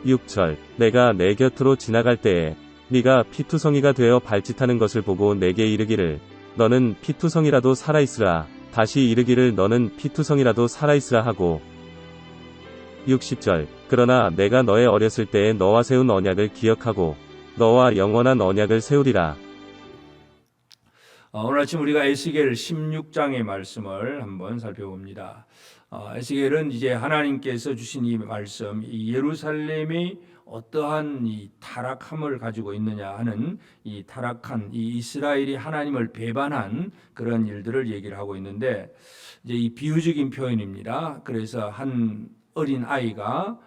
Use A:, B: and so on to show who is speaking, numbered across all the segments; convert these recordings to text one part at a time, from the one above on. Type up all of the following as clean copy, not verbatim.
A: 6절 내가 내 곁으로 지나갈 때에 네가 피투성이가 되어 발짓하는 것을 보고 내게 이르기를 너는 피투성이라도 살아있으라. 다시 이르기를 너는 피투성이라도 살아있으라 하고 60절 그러나 내가 너의 어렸을 때에 너와 세운 언약을 기억하고 너와 영원한 언약을 세우리라.
B: 오늘 아침 우리가 에스겔 16장의 말씀을 한번 살펴봅니다. 에스겔은 이제 하나님께서 주신 이 말씀, 이 예루살렘이 어떠한 이 타락함을 가지고 있느냐 하는 이 타락한 이 이스라엘이 하나님을 배반한 그런 일들을 얘기를 하고 있는데 이제 이 비유적인 표현입니다. 그래서 한 어린 아이가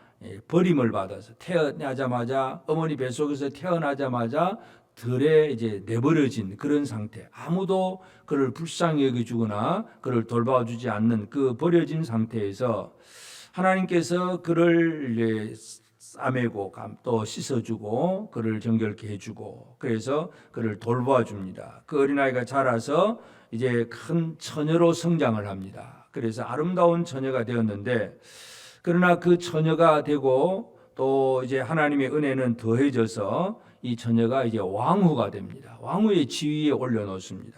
B: 버림을 받아서 태어나자마자 어머니 뱃속에서 태어나자마자 들에 이제 내버려진 그런 상태, 아무도 그를 불쌍히 여겨주거나 그를 돌봐주지 않는 그 버려진 상태에서 하나님께서 그를 싸매고 또 씻어주고 그를 정결케 해주고 그래서 그를 돌봐줍니다. 그 어린아이가 자라서 이제 큰 처녀로 성장을 합니다. 그래서 아름다운 처녀가 되었는데 그러나 그 처녀가 되고 또 이제 하나님의 은혜는 더해져서 이 처녀가 이제 왕후가 됩니다. 왕후의 지위에 올려놓습니다.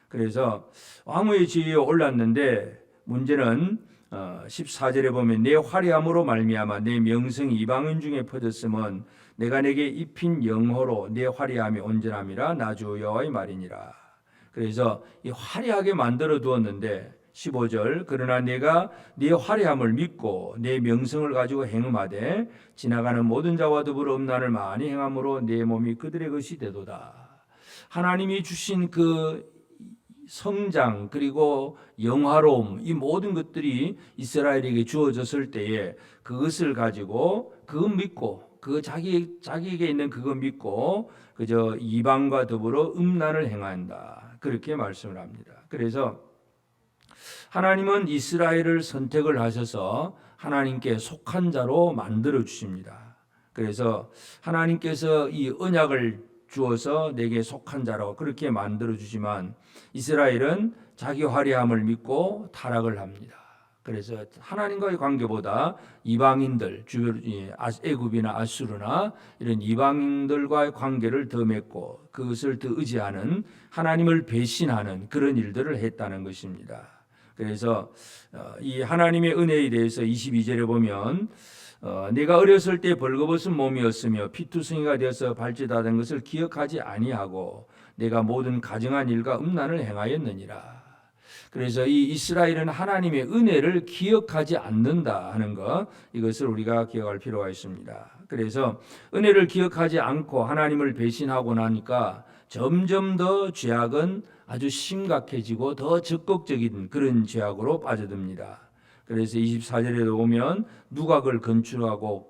B: 그래서 왕후의 지위에 올랐는데 문제는 14절에 보면 내 화려함으로 말미암아 내 명성이 이방인 중에 퍼졌으면 내가 내게 입힌 영호로 내 화려함이 온전함이라 나 주 여호와의 말이니라. 그래서 이 화려하게 만들어 두었는데 15절 그러나 내가 네 화려함을 믿고 내 명성을 가지고 행음하되 지나가는 모든 자와 더불어 음란을 많이 행함으로 내 몸이 그들의 것이 되도다. 하나님이 주신 그 성장 그리고 영화로움 이 모든 것들이 이스라엘에게 주어졌을 때에 그것을 가지고 그거 믿고 그 자기에게 있는 그거 믿고 그저 이방과 더불어 음란을 행한다. 그렇게 말씀을 합니다. 그래서 하나님은 이스라엘을 선택을 하셔서 하나님께 속한 자로 만들어 주십니다. 그래서 하나님께서 이 언약을 주어서 내게 속한 자라고 그렇게 만들어 주지만 이스라엘은 자기 화려함을 믿고 타락을 합니다. 그래서 하나님과의 관계보다 이방인들, 애굽이나 아수르나 이런 이방인들과의 관계를 더 맺고 그것을 더 의지하는 하나님을 배신하는 그런 일들을 했다는 것입니다. 그래서 이 하나님의 은혜에 대해서 22절에 보면 내가 어렸을 때 벌거벗은 몸이었으며 피투성이가 되어서 발짓하던 것을 기억하지 아니하고 내가 모든 가증한 일과 음란을 행하였느니라. 그래서 이 이스라엘은 하나님의 은혜를 기억하지 않는다 하는 것, 이것을 우리가 기억할 필요가 있습니다. 그래서 은혜를 기억하지 않고 하나님을 배신하고 나니까 점점 더 죄악은 아주 심각해지고 더 적극적인 그런 죄악으로 빠져듭니다. 그래서 24절에도 보면 누각을 건축하고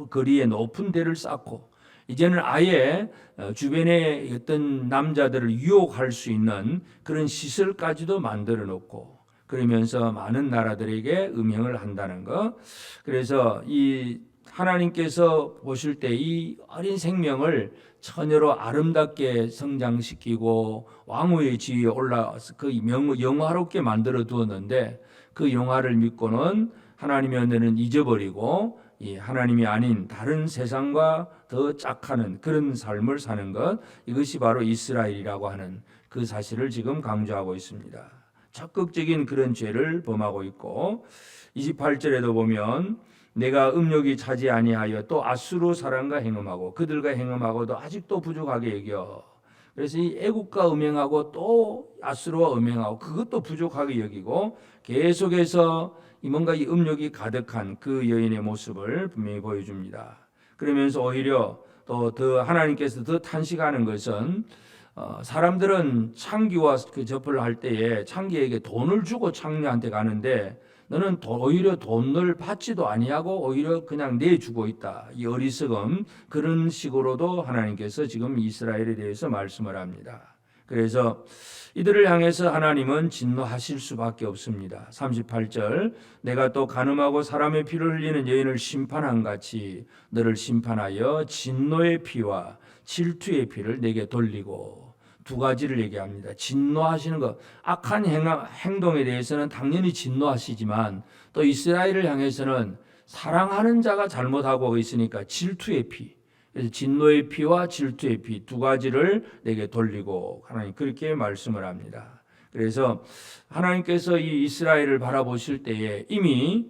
B: 거리에 높은 대를 쌓고 이제는 아예 주변의 어떤 남자들을 유혹할 수 있는 그런 시설까지도 만들어 놓고 그러면서 많은 나라들에게 음행을 한다는 것. 그래서 이 하나님께서 보실 때 이 어린 생명을 처녀로 아름답게 성장시키고 왕후의 지위에 올라서 그 영화롭게 만들어 두었는데 그 영화를 믿고는 하나님의 은혜는 잊어버리고 이 하나님이 아닌 다른 세상과 더 짝하는 그런 삶을 사는 것, 이것이 바로 이스라엘이라고 하는 그 사실을 지금 강조하고 있습니다. 적극적인 그런 죄를 범하고 있고 28절에도 보면 내가 음욕이 차지 아니하여 또 아수르 사람과 행음하고 그들과 행음하고도 아직도 부족하게 여겨. 그래서 이 애국과 음행하고 또 아수르와 음행하고 그것도 부족하게 여기고 계속해서 뭔가 이 음욕이 가득한 그 여인의 모습을 분명히 보여줍니다. 그러면서 오히려 또 더 하나님께서 더 탄식하는 것은 사람들은 창기와 그 접을 할 때에 창기에게 돈을 주고 창녀한테 가는데 너는 오히려 돈을 받지도 아니하고 오히려 그냥 내주고 있다. 이 어리석음 그런 식으로도 하나님께서 지금 이스라엘에 대해서 말씀을 합니다. 그래서 이들을 향해서 하나님은 진노하실 수밖에 없습니다. 38절 내가 또 간음하고 사람의 피를 흘리는 여인을 심판한 같이 너를 심판하여 진노의 피와 질투의 피를 내게 돌리고 두 가지를 얘기합니다. 진노하시는 것, 악한 행동에 대해서는 당연히 진노하시지만 또 이스라엘을 향해서는 사랑하는 자가 잘못하고 있으니까 질투의 피, 그래서 진노의 피와 질투의 피 두 가지를 내게 돌리고 하나님 그렇게 말씀을 합니다. 그래서 하나님께서 이 이스라엘을 바라보실 때에 이미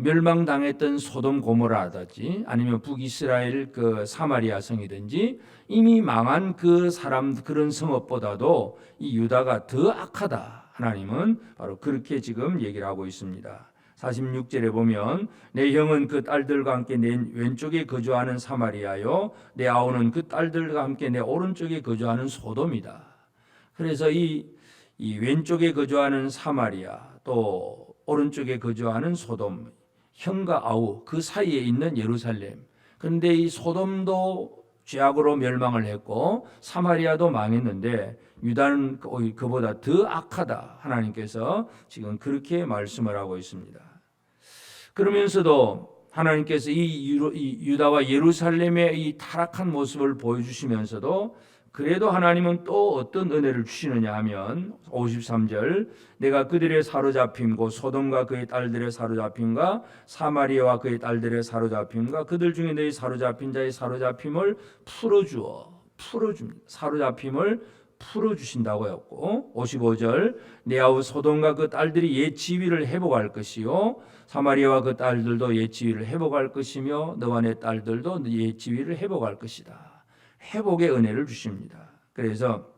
B: 멸망당했던 소돔 고모라든지 아니면 북이스라엘 그 사마리아 성이든지 이미 망한 그 사람 그런 성읍보다도 이 유다가 더 악하다. 하나님은 바로 그렇게 지금 얘기를 하고 있습니다. 46절에 보면 내 형은 그 딸들과 함께 내 왼쪽에 거주하는 사마리아요 내 아우는 그 딸들과 함께 내 오른쪽에 거주하는 소돔이다. 그래서 이 왼쪽에 거주하는 사마리아 또 오른쪽에 거주하는 소돔, 형과 아우 그 사이에 있는 예루살렘. 그런데 이 소돔도 죄악으로 멸망을 했고 사마리아도 망했는데 유다는 그보다 더 악하다. 하나님께서 지금 그렇게 말씀을 하고 있습니다. 그러면서도 하나님께서 이 유다와 예루살렘의 이 타락한 모습을 보여주시면서도 그래도 하나님은 또 어떤 은혜를 주시느냐 하면 53절 내가 그들의 사로잡힘과 소돔과 그의 딸들의 사로잡힘과 사마리아와 그의 딸들의 사로잡힘과 그들 중에 너희 사로잡힌 자의 사로잡힘을 풀어줍니다. 사로잡힘을 풀어주신다고 했고 55절 내 아우 소돔과 그 딸들이 옛 지위를 회복할 것이요 사마리아와 그 딸들도 옛 지위를 회복할 것이며 너와 내 딸들도 옛 지위를 회복할 것이다. 회복의 은혜를 주십니다. 그래서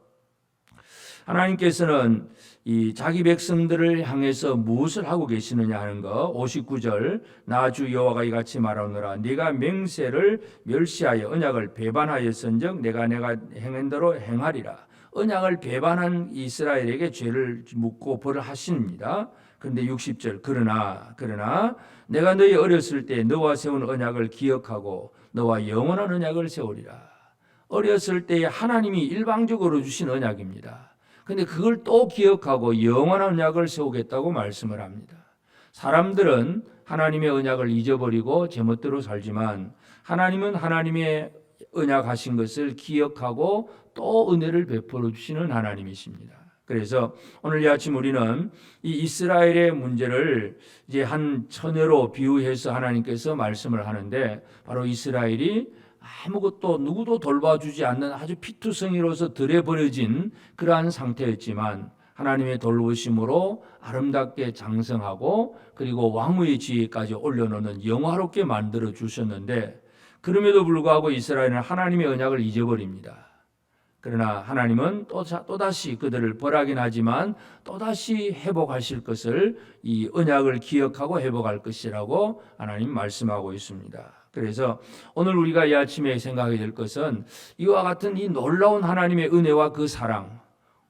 B: 하나님께서는 이 자기 백성들을 향해서 무엇을 하고 계시느냐 하는 거 59절 나 주 여호와가 이같이 말하노라 네가 맹세를 멸시하여 언약을 배반하였은즉 내가 행한 대로 행하리라. 언약을 배반한 이스라엘에게 죄를 묻고 벌을 하십니다. 그런데 60절 그러나 내가 너희 어렸을 때 너와 세운 언약을 기억하고 너와 영원한 언약을 세우리라. 어렸을 때에 하나님이 일방적으로 주신 언약입니다. 그런데 그걸 또 기억하고 영원한 언약을 세우겠다고 말씀을 합니다. 사람들은 하나님의 언약을 잊어버리고 제멋대로 살지만 하나님은 하나님의 언약하신 것을 기억하고 또 은혜를 베풀어 주시는 하나님이십니다. 그래서 오늘 이 아침 우리는 이 이스라엘의 문제를 이제 한 처녀로 비유해서 하나님께서 말씀을 하는데 바로 이스라엘이 아무것도 누구도 돌봐주지 않는 아주 피투성이로서 들에 버려진 그러한 상태였지만 하나님의 돌보심으로 아름답게 장성하고 그리고 왕후의 지위까지 올려놓는 영화롭게 만들어 주셨는데 그럼에도 불구하고 이스라엘은 하나님의 언약을 잊어버립니다. 그러나 하나님은 또다시 그들을 벌하긴 하지만 또다시 회복하실 것을 이 언약을 기억하고 회복할 것이라고 하나님 말씀하고 있습니다. 그래서 오늘 우리가 이 아침에 생각하게 될 것은 이와 같은 이 놀라운 하나님의 은혜와 그 사랑,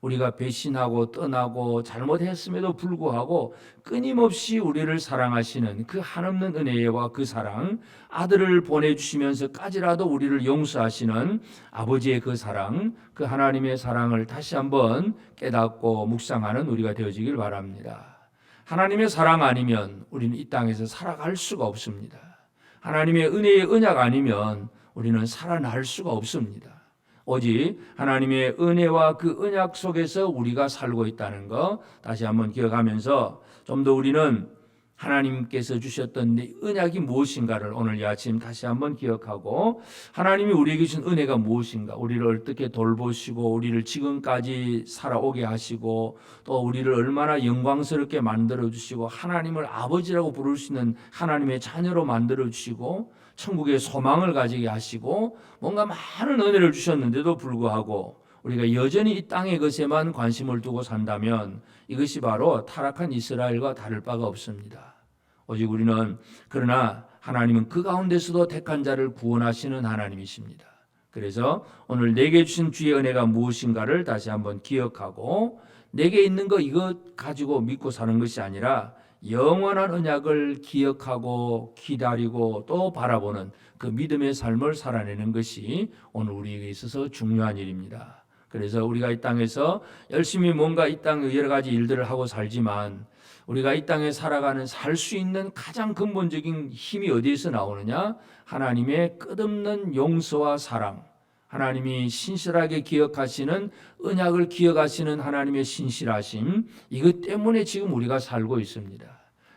B: 우리가 배신하고 떠나고 잘못했음에도 불구하고 끊임없이 우리를 사랑하시는 그 한없는 은혜와 그 사랑, 아들을 보내주시면서까지라도 우리를 용서하시는 아버지의 그 사랑, 그 하나님의 사랑을 다시 한번 깨닫고 묵상하는 우리가 되어지길 바랍니다. 하나님의 사랑 아니면 우리는 이 땅에서 살아갈 수가 없습니다. 하나님의 은혜의 언약 아니면 우리는 살아날 수가 없습니다. 오직 하나님의 은혜와 그 언약 속에서 우리가 살고 있다는 거 다시 한번 기억하면서 좀 더 우리는 하나님께서 주셨던 언약이 무엇인가를 오늘 이 아침 다시 한번 기억하고 하나님이 우리에게 주신 은혜가 무엇인가, 우리를 어떻게 돌보시고 우리를 지금까지 살아오게 하시고 또 우리를 얼마나 영광스럽게 만들어주시고 하나님을 아버지라고 부를 수 있는 하나님의 자녀로 만들어주시고 천국의 소망을 가지게 하시고 뭔가 많은 은혜를 주셨는데도 불구하고 우리가 여전히 이 땅의 것에만 관심을 두고 산다면 이것이 바로 타락한 이스라엘과 다를 바가 없습니다. 오직 우리는 그러나 하나님은 그 가운데서도 택한 자를 구원하시는 하나님이십니다. 그래서 오늘 내게 주신 주의 은혜가 무엇인가를 다시 한번 기억하고 내게 있는 거 이것 가지고 믿고 사는 것이 아니라 영원한 언약을 기억하고 기다리고 또 바라보는 그 믿음의 삶을 살아내는 것이 오늘 우리에게 있어서 중요한 일입니다. 그래서 우리가 이 땅에서 열심히 뭔가 이 땅 여러 가지 일들을 하고 살지만 우리가 이 땅에 살아가는 살 수 있는 가장 근본적인 힘이 어디에서 나오느냐? 하나님의 끝없는 용서와 사랑, 하나님이 신실하게 기억하시는 언약을 기억하시는 하나님의 신실하심, 이것 때문에 지금 우리가 살고 있습니다.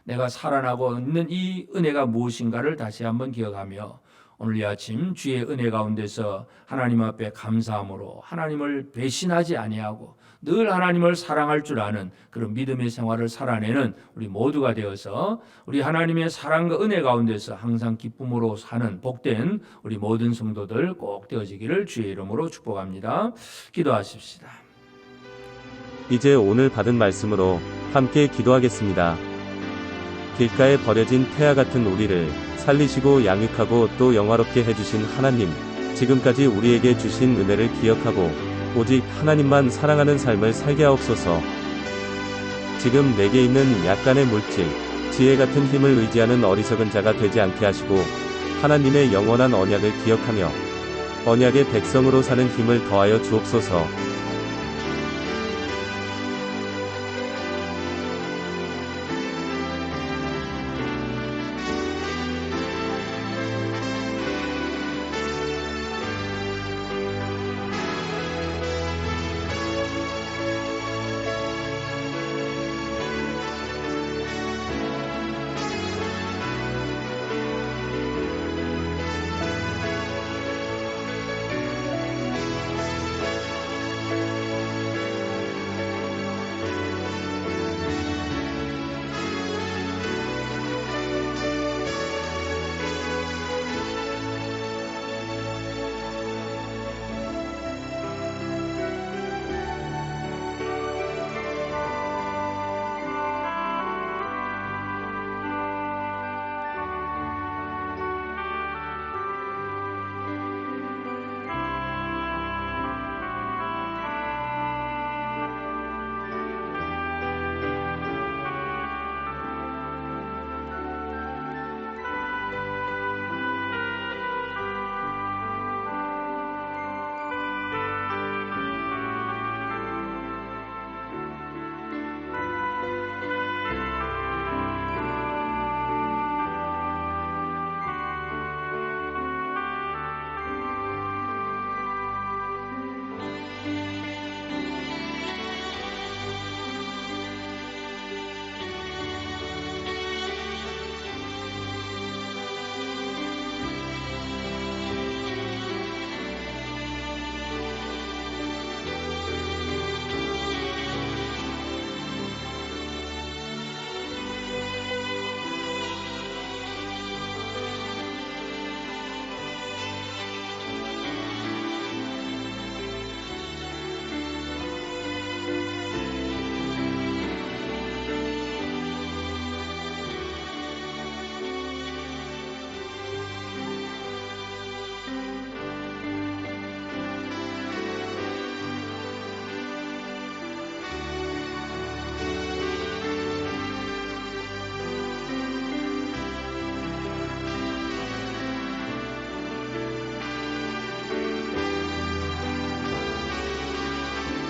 B: 내가 살아나고 있는 이 은혜가 무엇인가를 다시 한번 기억하며 오늘 이 아침 주의 은혜 가운데서 하나님 앞에 감사함으로 하나님을 배신하지 아니하고 늘 하나님을 사랑할 줄 아는 그런 믿음의 생활을 살아내는 우리 모두가 되어서 우리 하나님의 사랑과 은혜 가운데서 항상 기쁨으로 사는 복된 우리 모든 성도들 꼭 되어지기를 주의 이름으로 축복합니다. 기도하십시다.
A: 이제 오늘 받은 말씀으로 함께 기도하겠습니다. 길가에 버려진 태아 같은 우리를 살리시고 양육하고 또 영화롭게 해주신 하나님, 지금까지 우리에게 주신 은혜를 기억하고 오직 하나님만 사랑하는 삶을 살게 하옵소서. 지금 내게 있는 약간의 물질, 지혜 같은 힘을 의지하는 어리석은 자가 되지 않게 하시고 하나님의 영원한 언약을 기억하며 언약의 백성으로 사는 힘을 더하여 주옵소서.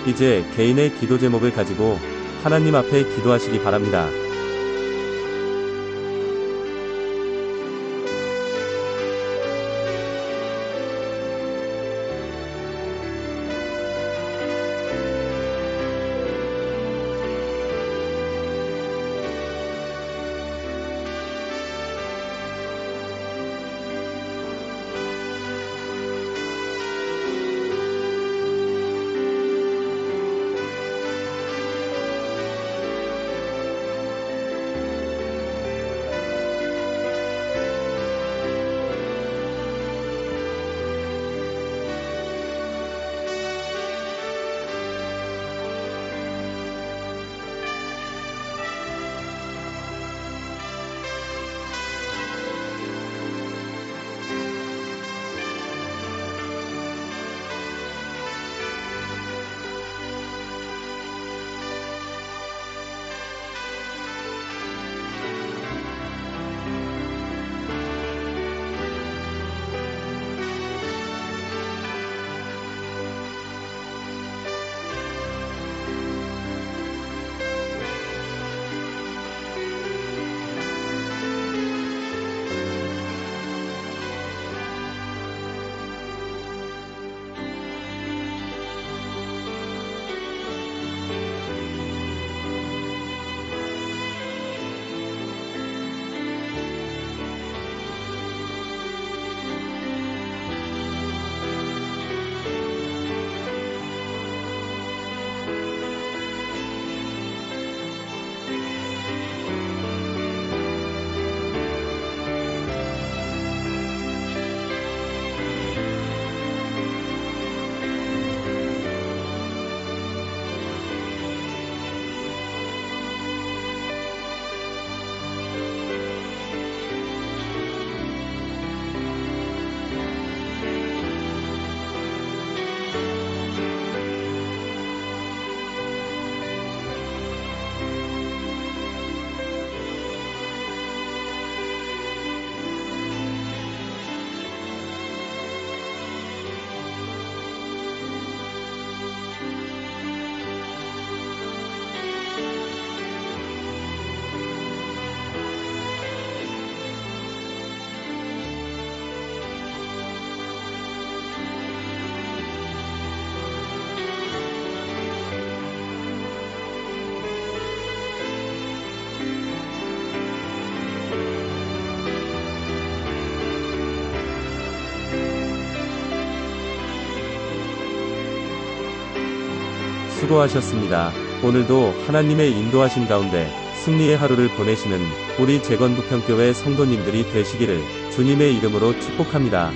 A: 이제 개인의 기도 제목을 가지고 하나님 앞에 기도하시기 바랍니다. 수고하셨습니다. 오늘도 하나님의 인도하심 가운데 승리의 하루를 보내시는 우리 재건부평교회 성도님들이 되시기를 주님의 이름으로 축복합니다.